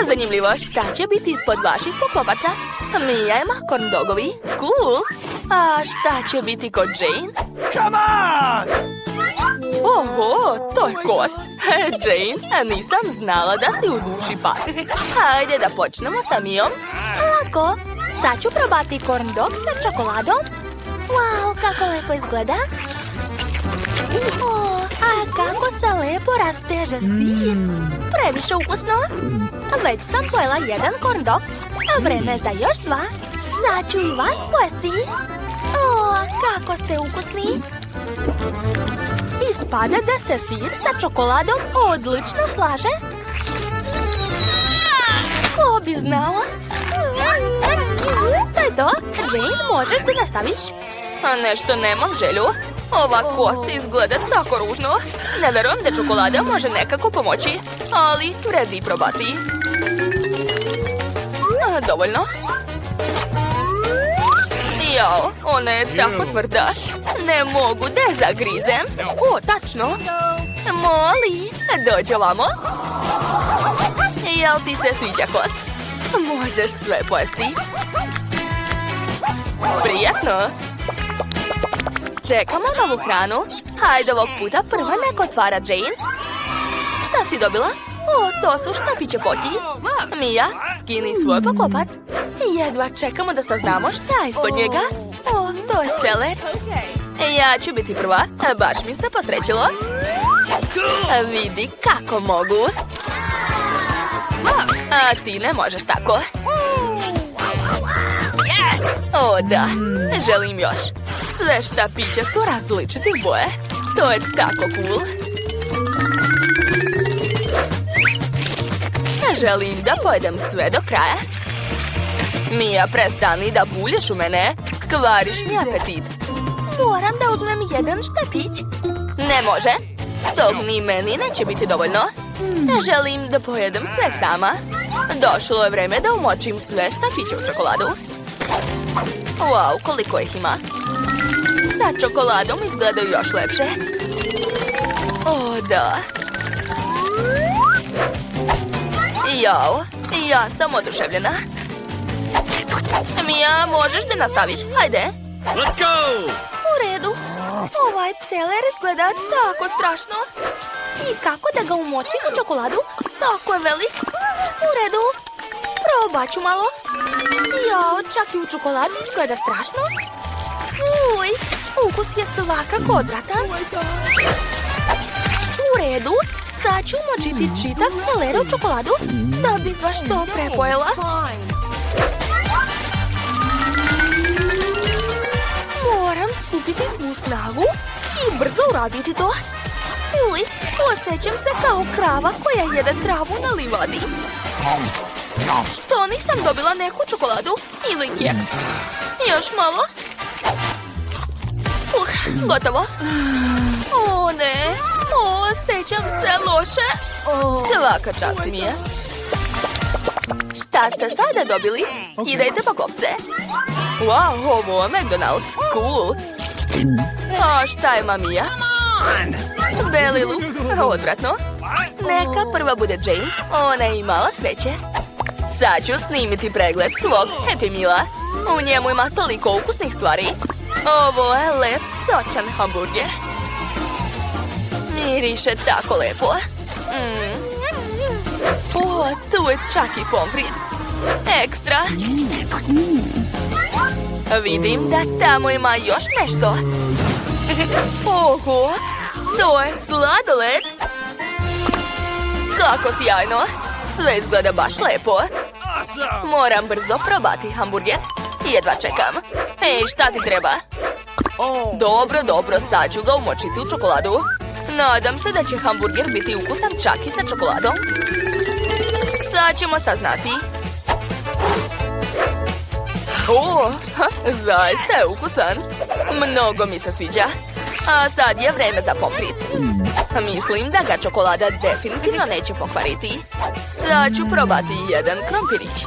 Zanimljivo, šta će biti ispod vaših pokopaca? Mija ima corn dogovi. Cool. A šta će biti kod Jane? Come on! Oho, to je kost. Jane, nisam znala da si u duši pas. Hajde da počnemo sa Mijom. Latko, sad ću probati corn dog sa čokoladom. Wow, kako lepo izgleda. O, a kako se lepo rasteže sir. Previše ukusno. Već sam pojela jedan corn dog, a vreme za još dva. Sad ću i vas pojesti. O, kako ste ukusni. Ispada da se sir sa čokoladom odlično slaže. Ko bi znala? To je to. Jane, možeš da nastaviš? A nešto nemam želju. Ova kost izgleda tako ružno. Ne verujem da čokolada može nekako pomoći, ali vredi probati. Dovoljno. Jao, ona je tako tvrda. Ne mogu da je zagrizem. O, tačno. Molly, dođi ovamo. Jel ti se sviđa kost? Možeš sve pojesti. Prijatno. Čekamo novu hranu. Hajde ovog puta prva nek otvara Jane. Šta si dobila? O, to su štapiće poti. Mija, skini svoj pokopac. Jedva čekamo da saznamo šta je ispod njega. O, to je celer. Ja ću biti prva. Baš mi se posrećilo. Vidi kako mogu. A ti ne možeš tako. O, da. Želim još. Sve štapiće su različitih boje. To je tako cool. Želim da pojedem sve do kraja. Mija, prestani da bulješ u mene. Kvariš mi apetit. Moram da uzmem jedan štapić. Ne može. Tog ni meni neće biti dovoljno. Želim da pojedem sve sama. Došlo je vreme da umočim sve štapiće u čokoladu. Wow, koliko ih ima. Sa čokoladom izgledaju još lepše. O, da. Jao, ja sam oduševljena. Mija, možeš da nastaviš? Hajde. Let's go! U redu. Ovaj celer izgleda tako strašno. I kako da ga umočim u čokoladu? Tako je velik. U redu. Probat ću malo. Jao, čak i u čokoladi izgleda strašno. Uj, ukus je svakako odvratan. U redu. Sad ću umočiti čitav celer u čokoladu da bih ga što prepojela. Moram skupiti svu snagu i brzo uraditi to. Uj, osjećam se kao krava koja jede travu na livadi. Što nisam dobila neku čokoladu ili keks? Još malo. Gotovo. O, ne. Osjećam se loše. Svaka čast mi je. Šta ste sada dobili? Skidajte pokopce. Wow, ovo je McDonald's. Cool. A šta je Mija? Beli luk. Odvratno. Neka prva bude Jane. Ona je imala sreće. Sad ću snimiti pregled svog Happy Meala. U njemu ima toliko ukusnih stvari. Ovo je lep, sočan hamburger. Miriše tako lepo. O, tu je čak i pomfrit. Ekstra. Vidim da tamo ima još nešto. Oho, to je sladoled. Kako sjajno. Sve izgleda baš lepo. Moram brzo probati hamburger. Jedva čekam. Hej, šta ti treba? Dobro, sad ću ga umočiti u čokoladu. Nadam se da će hamburger biti ukusan čak i sa čokoladom. Sad ćemo saznati. O, zaista je ukusan. Mnogo mi se sviđa. A sad je vreme za pomfrit. Mislim da ga čokolada definitivno neće pokvariti. Sad ću probati jedan krompirić.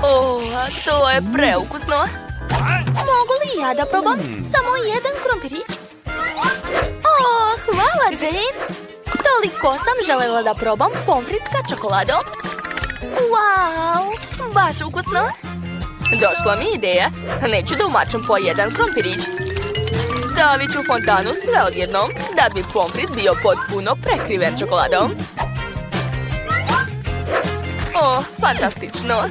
O, to je preukusno. Mogu li ja da probam samo jedan krompirić? O, hvala, Jane. Toliko sam željela da probam pomfrit sa čokoladom. Wow, baš ukusno. Došla mi ideja. Neću da umačem po jedan krompirić. Stavit ću u fontanu sve odjednom, da bi pomfrit bio potpuno prekriven čokoladom. O, fantastično.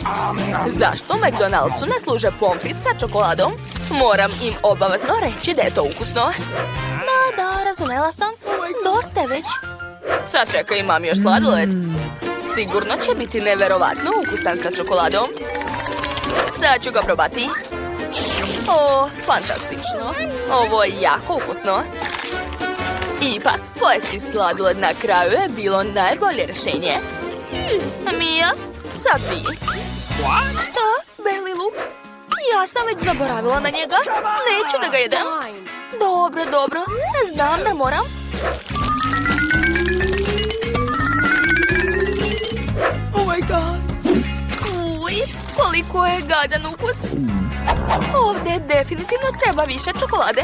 Zašto McDonald'su ne služe pomfrit sa čokoladom? Moram im obavezno reći da je to ukusno. Da, razumela sam. Dosta je već. Sad čekaj, imam još sladoled. Sigurno će biti neverovatno ukusan sa čokoladom. Sad ću ga probati. O, fantastično. Ovo je jako ukusno. Ipak, pojesti sladoled na kraju je bilo najbolje rješenje. Mija, sad ti. Šta? Beli luk? Ja sam već zaboravila na njega. Neću da ga jedem. Dobro. Znam da moram. Oh my god. Uj, koliko je gadan ukus. Ovdje definitivno treba više čokolade.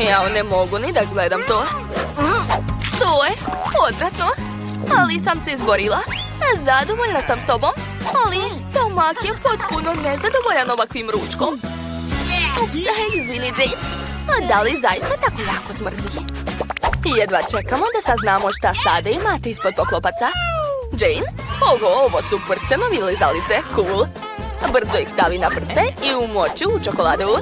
Ja ne mogu ni da gledam to. To je odvratno. Ali sam se izborila. Zadovoljna sam sobom. Ali stomak je potpuno nezadovoljan ovakvim ručkom. Ups, izvini, Jane. A da li zaista tako jako smrdi? Jedva čekamo da saznamo šta sada imate ispod poklopaca. Jane, ovo su prstenovi lizalice. Cool. Brzo ih stavi na prste i umoči u čokoladu.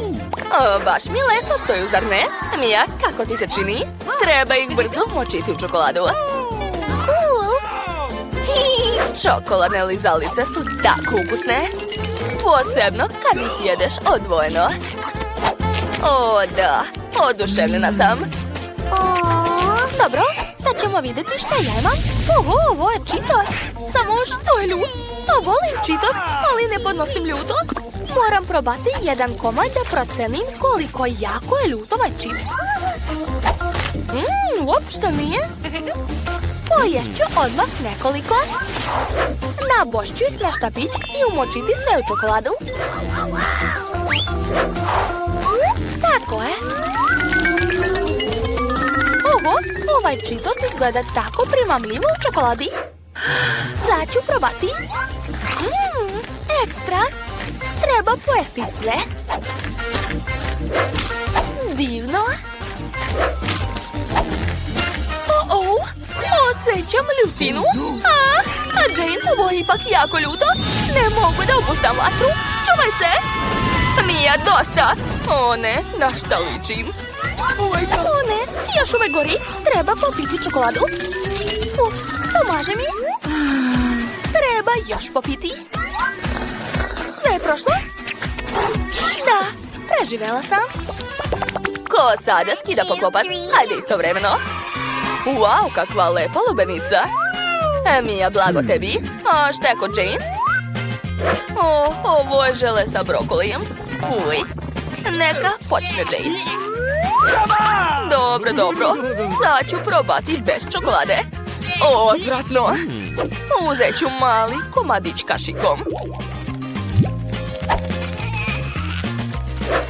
Baš mi lepo stoju, zar ne? Mija, kako ti se čini? Treba ih brzo umočiti u čokoladu. Cool. Čokoladne lizalice su tako ukusne. Posebno kad ih jedeš odvojeno. O, da. Oduševljena sam. Dobro, sad ćemo vidjeti šta ja imam. Ovo je Cheetos. Samo što je ljut. Volim Cheetos, ali ne podnosim ljuto. Moram probati jedan komad da procenim koliko jako je ljut ovaj čips. Uopšte nije. Poješću odmah nekoliko. Nabošću ih na štapić i umočiti sve u čokoladu. Tako je. Ovaj Cheetos izgleda tako primamljivo u čokoladi. Sad ću probati. Ekstra. Treba pojesti sve. Divno. Osjećam ljutinu. A Jane, ovo je ipak jako ljuto. Ne mogu da opustam vatru. Čuvaj se. Mija, dosta. O ne, na šta ličim? O ne, još uvek gori. Treba popiti čokoladu. Pomaže mi. Treba još popiti. Sve je prošlo? Da, preživela sam. Ko sada skida poklopac? Hajde istovremeno. Wow, kakva lepa lubenica. Mija, blago tebi. A šta je kod Jane? Ovo je žele sa brokolijem. Uj. Neka počne Jane. Dobro. Sad ću probati bez čokolade. Odvratno. Uzet ću mali komadić kašikom.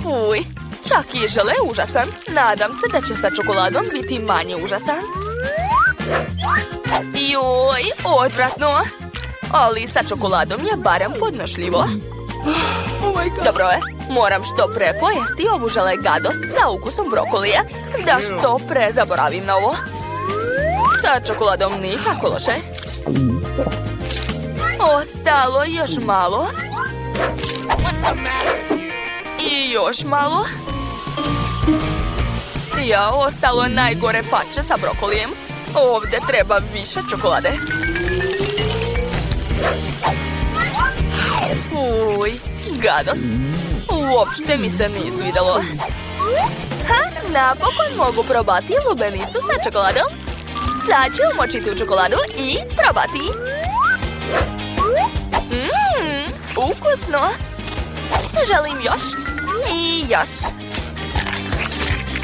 Uj, čak i žele užasan. Nadam se da će sa čokoladom biti manje užasan. Joj, odvratno. Ali sa čokoladom je barem podnošljivo. Dobro je, moram što pre pojesti ovu žele gadost sa ukusom brokolija, da što pre zaboravim na ovo. Sa čokoladom nikako loše. Ostalo još malo. I još malo. Ostalo najgore pače sa brokolijem. Ovdje treba više čokolade. Fuj, gadost. Uopšte mi se nije svidelo. Napokon mogu probati lubenicu sa čokoladom. Sad ću umočiti u čokoladu i probati. Ukusno. Želim još. I još.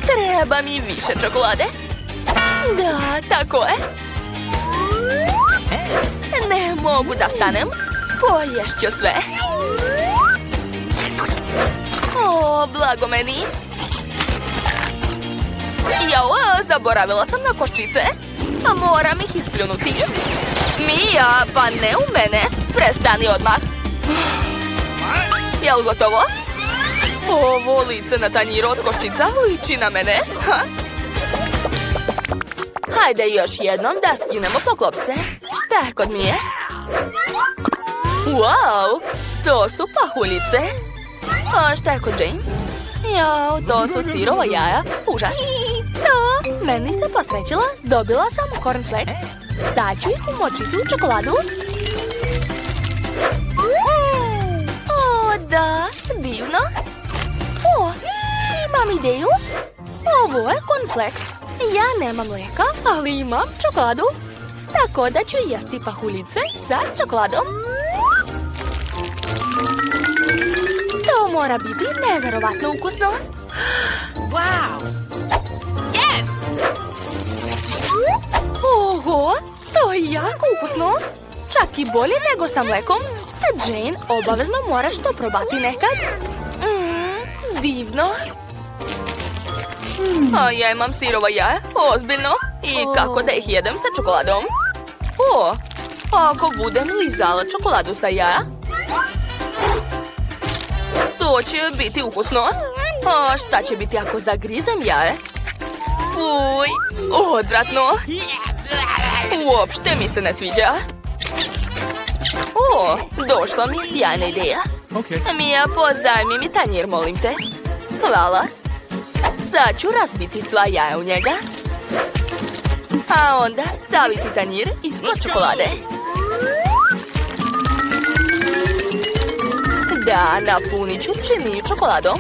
Treba mi više čokolade. Da, tako je. Ne mogu da stanem. Poješću sve. O, blago meni. Jao, zaboravila sam na koščice. Moram ih ispljunuti. Mija, pa ne u mene. Prestani odmah. Jel gotovo? Ovo lice na tanjiru od koščica liči na mene. Ha? Hajde još jednom da skinemo poklopce. Šta je kod Mije? Wow, to su pahuljice. A šta je kod Jane? Jao, to su sirova jaja. Užas. To, meni se posrećila. Dobila sam cornflakes. Sad ću ih umočiti u čokoladu. O, da, divno. O, imam ideju. Ovo je cornflakes. Ja nemam mlijeka, ali imam čokoladu. Tako da ću jesti pahuljice sa čokoladom. To mora biti nevjerovatno ukusno. Wow! Yes! Oho, to je jako ukusno. Čak i bolje nego sa mlekom. Jane, obavezno moraš to probati nekad. Divno. A ja imam sirova jaja, ozbiljno. I kako da ih jedem sa čokoladom? O, ako budem lizala čokoladu sa jaja, to će biti ukusno. A šta će biti ako zagrizem jaje? Fuj, odvratno. Uopšte mi se ne sviđa. O, došla mi je sjajna ideja. Mija, pozajmi mi tanjir, molim te. Hvala. Sad ću razbiti sva jaja u njega. A onda staviti tanjir ispod čokolade. Da, napunit ću činiju čokoladom.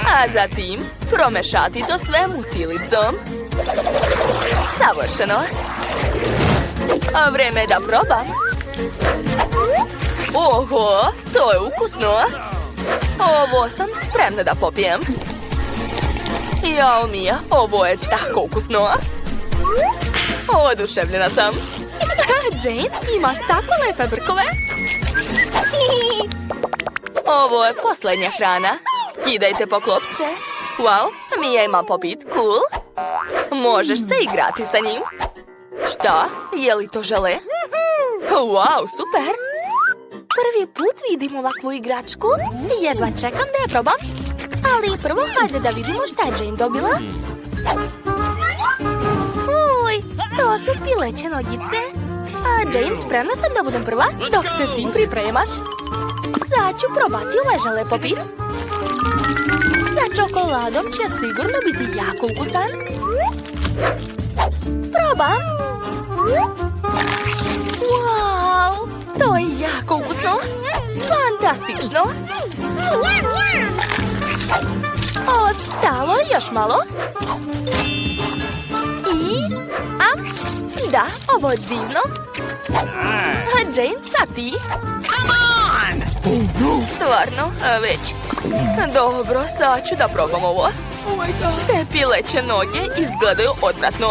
A zatim promešati to sve mutilicom. Savršeno. A vreme je da probam. Oho, to je ukusno. Ovo sam spremna da popijem. Jao, Mija, ovo je tako ukusno. Oduševljena sam. Jane, imaš tako lepe brkove. Ovo je posljednja hrana. Skidajte poklopce. Wow, Mija ima popit, cool. Možeš se igrati sa njim. Šta? Je li to žele? Wow, super. Prvi put vidim ovakvu igračku. Jedva čekam da je probam. Ali prvo hajde da vidimo šta je Jane dobila. Uj, to su pileće nogice. A Jane, spremna sam da budem prva dok se ti pripremaš. Sad ću probati ovaj žele popit. Sa čokoladom će sigurno biti jako ukusan. Probam. Wow, to je jako ukusno. Fantastično. Ostalo još malo. I... da, ovo je divno. Jane, sad ti. Stvarno, već. Dobro, sad ću da probam ovo. Te pileće noge izgledaju odvratno.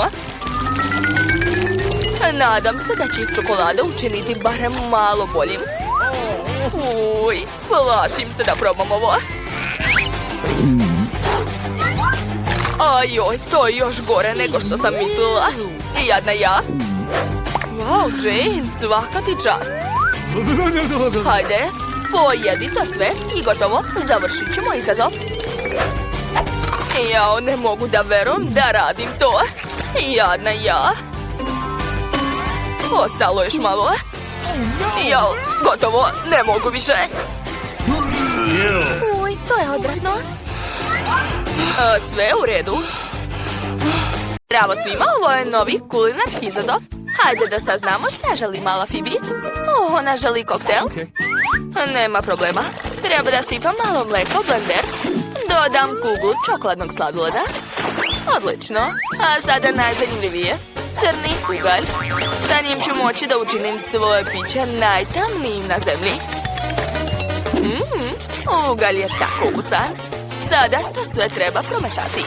Nadam se da će ih čokolada učiniti barem malo boljim. Uj, plašim se da probam ovo. Ajoj, to je još gore nego što sam mislila. Jadna ja. Wow, Jane, svaka ti čast. Hajde, pojedi to sve i gotovo, završit ćemo izazov. Jao, ne mogu da verujem da radim to. Jadna ja. Ostalo još malo. Jao, gotovo, ne mogu više. Uj, to je odvratno. Sve u redu. Bravo svima, ovo je novi kulinarski izazov. Hajde da saznamo šta želi mala Phoebe. Ona želi koktel. Nema problema. Treba da sipam malo mleka u blender. Dodam kuglu čokoladnog sladoleda. Odlično. A sada najzanimljivije. Crni ugalj. Sa njim ću moći da učinim svoje piće najtamnijim na zemlji. Ugalj je tako ukusan. Sada to sve treba promešati.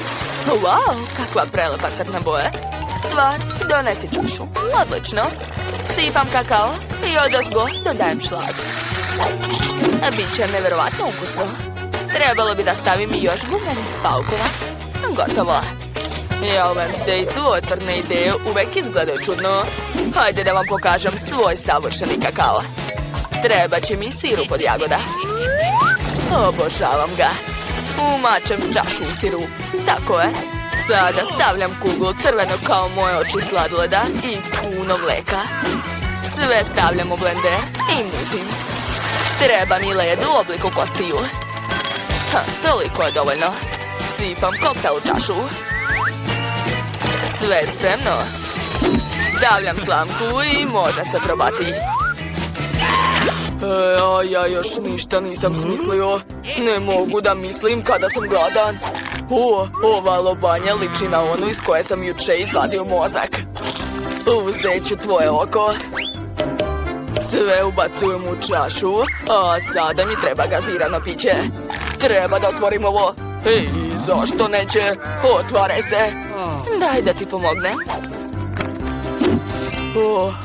Wow, kakva prelepa crna boja. Stvar, donesi čušu. Odlično. Sipam kakao i odozgo dodajem šlag. Biće nevjerovatno ukusno. Trebalo bi da stavim i još gumenih paukova. Gotovo. Ja, Wednesday, tvoje crne ideje uvek izgledaju čudno. Hajde da vam pokažem svoj savršeni kakao. Treba će mi sirup od jagoda. Obožavam ga. Umačem čašu u sirup. Tako je. Sada stavljam kuglu crveno kao moje oči sladoleda i puno mleka. Sve stavljam u blender i mutim. Treba mi led u obliku kostiju. Toliko je dovoljno. Sipam koktel u čašu. Sve je spremno. Stavljam slamku i može se probati. A ja još ništa nisam smislio. Ne mogu da mislim kada sam gladan. Ova lobanja liči na onu iz koje sam juče izvadio mozak. Uzet ću tvoje oko. Sve ubacujem u čašu, a sada mi treba gazirano piće. Treba da otvorim ovo. Ej, zašto neće? Otvaraj se. Daj da ti pomognem.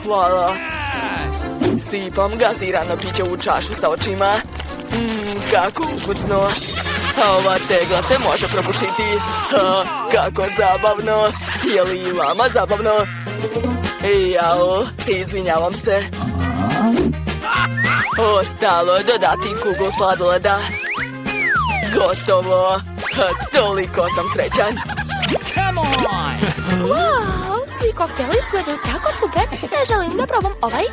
Hvala. Sipam gazirano piće u čašu sa očima. Kako ukusno. A ova tegla se može propušiti. Kako zabavno. Je li i vama zabavno? Jao, izvinjavam se. Ostalo je dodati kuglu sladoleda. Gotovo. Toliko sam srećan. Wow, svi kokteli izgledaju tako super. Ne želim da probam ovaj.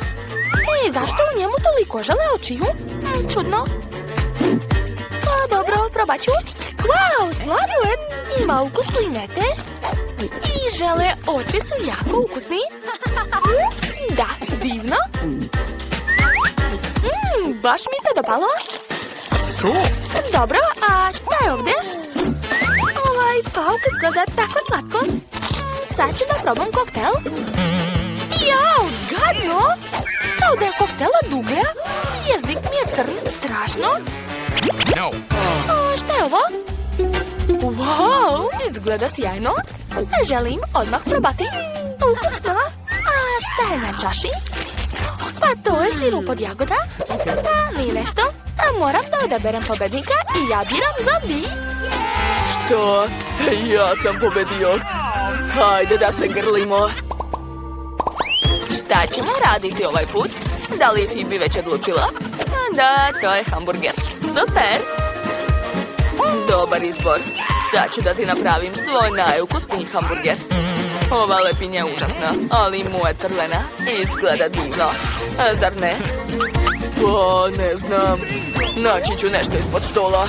Zašto u njemu toliko žele očiju? Čudno. Dobro, probat ću. Wow, sladoled. Ima ukus linete. I žele oči su jako ukusni. Da, divno. Baš mi se dopalo. Dobro, a šta je ovdje? Ovaj pauk izgleda tako slatko. Sad ću da probam koktel. Jao, gadno! Kao da je koktel od uglja. Jezik mi je crn, strašno. Šta je ovo? Wow, izgleda sjajno. Želim odmah probati. Ukusno. A šta je na čaši? Pa to je sirup od jagoda. Pa nije nešto. Moram da odaberem pobednika i ja biram zombi. Što? Ja sam pobedio. Hajde da se grlimo. Šta ćemo raditi ovaj put? Da li je Phoebe već odlučila? Da, to je hamburger. Super! Dobar izbor. Sad ću da ti napravim svoj najukusniji hamburger. Ova lepinja je užasna, ali moja crvena izgleda divno. Zar ne? Ne znam. Naći ću nešto ispod stola.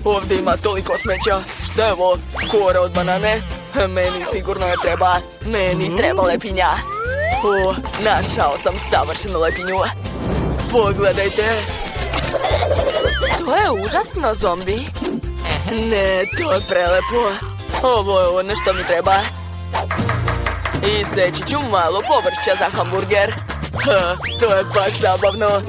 Ovdje ima toliko smeća. Šta je ovo? Kora od banane? Meni sigurno je treba. Meni treba lepinja. Našao sam savršenu lepinju. Pogledajte. To je užasno, zombi. Ne, to je prelepo. Ovo je ono što mi treba. I seći ću malo povrća za hamburger. To je baš zabavno.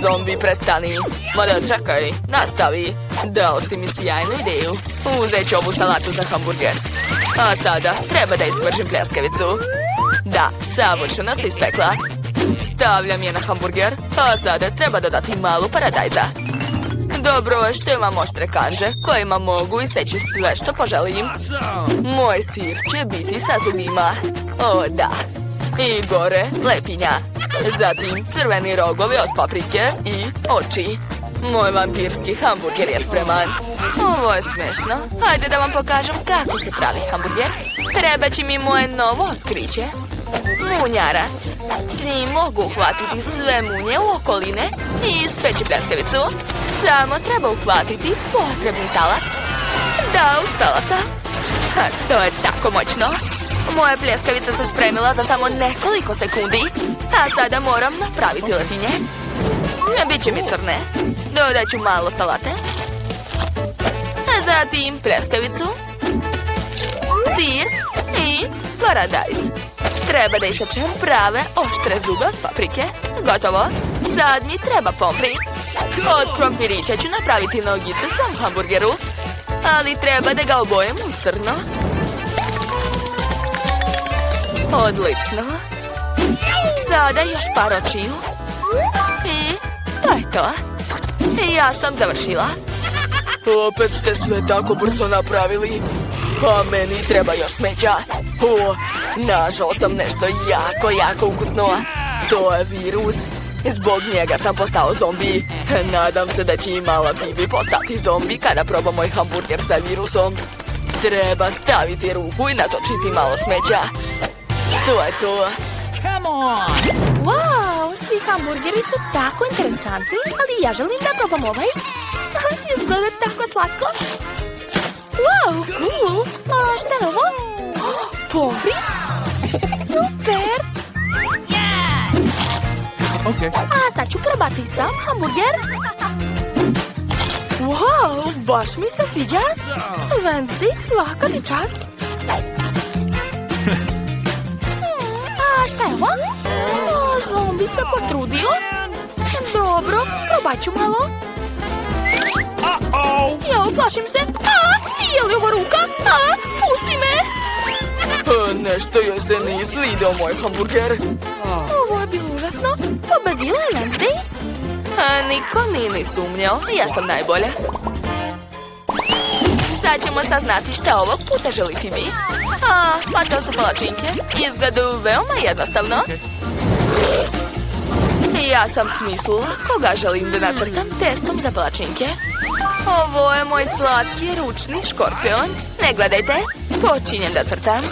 Zombi, prestani. Mada čekaj, nastavi. Dao si mi sjajnu ideju. Uzet ću ovu salatu za hamburger. A sada treba da ispržim pljeskavicu. Da, savršeno se ispekla. Stavljam je na hamburger. A sada treba dodati malu paradajza. Dobro, što imam oštre kanže kojima mogu iseći sve što poželim. Moj sir će biti sa zubima. O, da. I gore lepinja. Zatim crveni rogovi od paprike i oči. Moj vampirski hamburger je spreman. Ovo je smešno. Hajde da vam pokažem kako se pravi hamburger. Treba će mi moje novo otkriće. Munjarac. S njim mogu uhvatiti sve munje u okoline i ispeći pljeskavicu. Samo treba uhvatiti potrebni talas. Da, uspela sam. To je tako moćno. Moja pljeskavica se spremila za samo nekoliko sekundi. A sada moram napraviti lepinje. Biće mi crne. Dodat ću malo salate. Zatim pljeskavicu, sir i paradajz. Treba da isečem prave oštre zube od paprike. Gotovo. Sad mi treba pompri. Od krompirića ću napraviti nogice svom hamburgeru. Ali treba da ga obojem u crno. Odlično. Sada još par očiju. I to je to. Ja sam završila. Opet ste sve tako brzo napravili. A meni treba još smeća. Našao sam nešto jako ukusno. To je virus. Zbog njega sam postao zombi. Nadam se da će i mala Bibi postati zombi kada proba moj hamburger sa virusom. Treba staviti ruku i natočiti malo smeća. To je to. Wow, svi hamburgeri su tako interesantni, ali ja želim da probam ovaj. Izgleda tako slatko. Wow, cool. A šta je ovo? Pomfrit? Super. A sad ću probati sam hamburger. Wow, baš mi se sviđa. Wednesday, svaka ti čast. A šta je ovo? O, zombi se potrudio. Dobro, probat ću malo. Ja uplašim se. Je li ovo ruka? Pusti me. Nešto joj se nije svidio moj hamburger. Ovo je bilo užasno. Pobedila je Wednesday. Niko nije ni sumnjao. Ja sam najbolja. Sad ćemo saznati šta ovog puta želi Phoebe. Pa to su palačinke. Izgledaju veoma jednostavno. Ja sam smislila koga želim da nacrtam testom za palačinke. Ovo je moj slatki ručni škorpion. Ne gledajte, počinjem da crtam.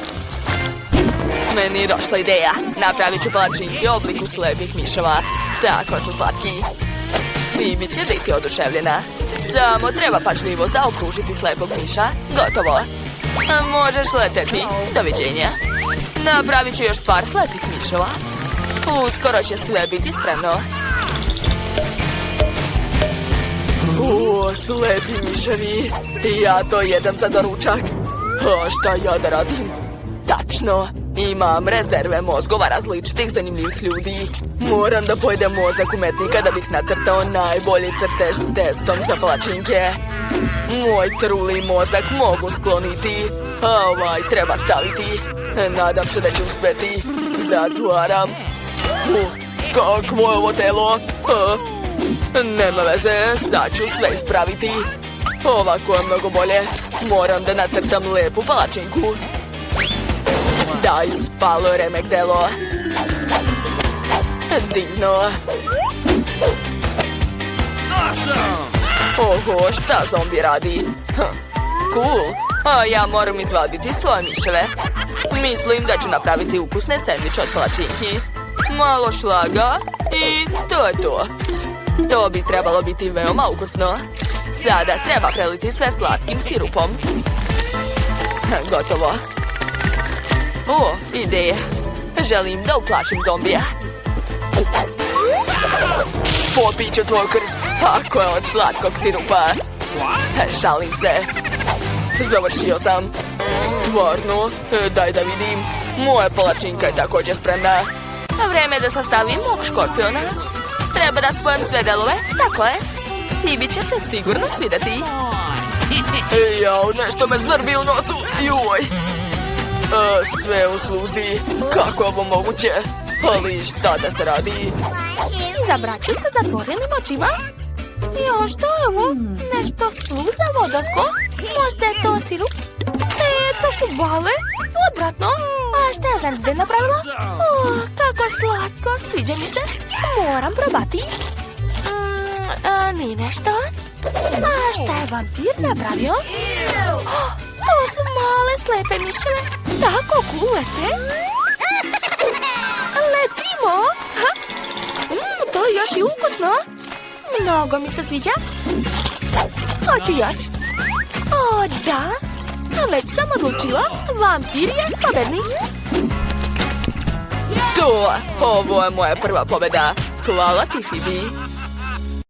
Meni je došla ideja. Napravit ću palačinke u obliku slepih miševa. Tako su slatki. Phoebe će biti oduševljena. Samo treba pažljivo zaokružiti slepog miša. Gotovo. Možeš leteti. Doviđenja. Napravit ću još par slepih miševa. Uskoro će sve biti spremno. Slepi miševi. Ja to jedem za doručak. A šta ja da radim? Tačno. Imam rezerve mozgova različitih zanimljivih ljudi. Moram da pojedem mozak umetnika da bih nacrtao najbolji crtež testom za palačinke. Moj truli mozak mogu skloniti. A ovaj treba staviti. Nadam se da će uspeti. Zatvaram. Kakvo je ovo telo? Nema veze, sad ću sve ispraviti. Ovako je mnogo bolje. Moram da nacrtam lepu palačinku. Daj, spalo je remek delo. Divno. Oho, šta zombi radi? Cool. A ja moram izvaditi svoje miševe. Mislim da ću napraviti ukusne sendviče od palačinki. Malo šlaga i to je to. To bi trebalo biti veoma ukusno. Sada treba preliti sve slatkim sirupom. Gotovo. Ideja. Želim da uplašim zombija. Popit ću tvoj krv. Ako je od slatkog sirupa. Šalim se. Završio sam. Stvarno? Daj da vidim. Moja palačinka je također spremna. Vreme da sastavim mog škorpiona. Treba da spojim sve delove. Tako je. Phoebe će se sigurno svidjeti. Jao, nešto me zvrbi u nosu. Joj. Sve u sluzi. Kako je ovo moguće? Ali šta da se radi? Izabrat ću sa zatvorenim očima. Jo, što je ovo? Nešto sluza vodosko? Možda je to sirup? To su bale? Odvratno. A šta je Wednesday napravila? Kako slatko. Sviđa mi se. Moram probati. Nije nešto. A šta je vampir napravio? To su male slepe miševe. Tako kulete. Letimo. To je još i ukusno. Mnogo mi se sviđa. Hoću još. Da. Već sam odlučila. Vampir je pobednik. Ovo je moja prva pobjeda. Hvala ti, Phoebe.